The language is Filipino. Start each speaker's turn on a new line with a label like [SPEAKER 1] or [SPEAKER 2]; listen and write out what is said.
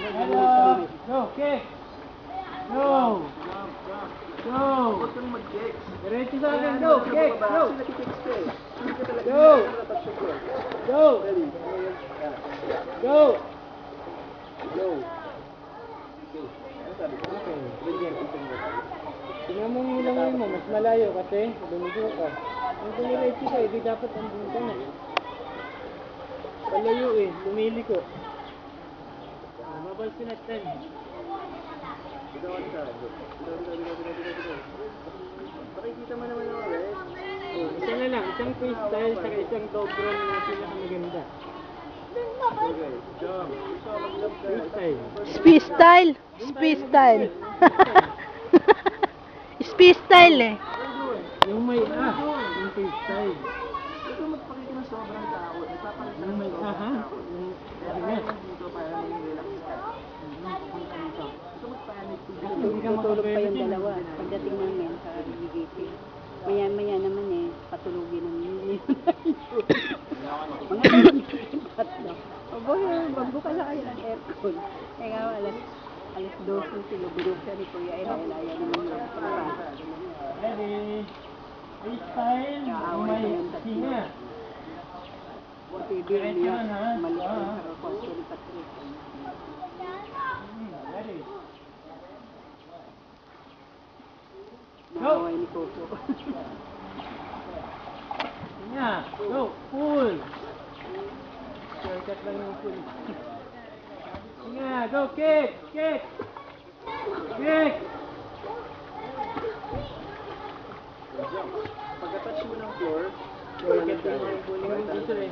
[SPEAKER 1] Hello! Go, kick! Go! Go!
[SPEAKER 2] Huwag kang mag-kick.
[SPEAKER 1] Diretso sa akin, go! Kick! Go!
[SPEAKER 2] Nag-kicks ka eh.
[SPEAKER 1] Go! Go! Go!
[SPEAKER 2] Go. Ano sabi ko?
[SPEAKER 1] Okay.
[SPEAKER 2] Ganyan, isang mo.
[SPEAKER 1] Tingnan mo yung langoy mo, mas malayo kasi lumigo ka. Kung dumiretso ka, hindi dapat andun ka na. Palayo eh, lumiliko. Mabal sinat 10.
[SPEAKER 2] Ikaw ano sa akin? Bigaw. Pakikita mo naman ako eh.
[SPEAKER 1] Isa na lang, isang freestyle saka isang dog run na pinakamaganda.
[SPEAKER 2] Okay, jump. Ikaw, mag-jump ka.
[SPEAKER 1] Freestyle.
[SPEAKER 3] Speed style. Speed style. Speed style eh.
[SPEAKER 1] Yung may yung freestyle.
[SPEAKER 2] Ikaw magpakita ng sobrang tao. Nagpapakita
[SPEAKER 1] Yung
[SPEAKER 2] ng
[SPEAKER 1] may
[SPEAKER 2] sobrang
[SPEAKER 1] ha?
[SPEAKER 2] tao.
[SPEAKER 1] Yung
[SPEAKER 2] Kaya tayo dito para maging relax ka. Pupunta dito. Ikaw magpanik.
[SPEAKER 3] Tutulog pa yung dalawa. Pagdating namin sa gigising. Maya-maya naman eh, patulugin namin yun. Mga tatlo. Abo, magbuka na kayo ng aircon. Kaya nga, alas 12 sila, bulog siya ni Kuya Ella naman yun.
[SPEAKER 1] ready. Freestyle. Yung may hinga.
[SPEAKER 3] Buti din niya, mali ko sa kwarto ni Patrick.
[SPEAKER 1] Ready.
[SPEAKER 3] Nakaway ni Coco.
[SPEAKER 1] Hinga. Go. Pull. Shortcut lang yung pull. Hinga. Go. Kick. Kick. Kick.
[SPEAKER 2] Pagka-touch mo ng floor,
[SPEAKER 1] Shortcut lang yung pull. Yung dito eh.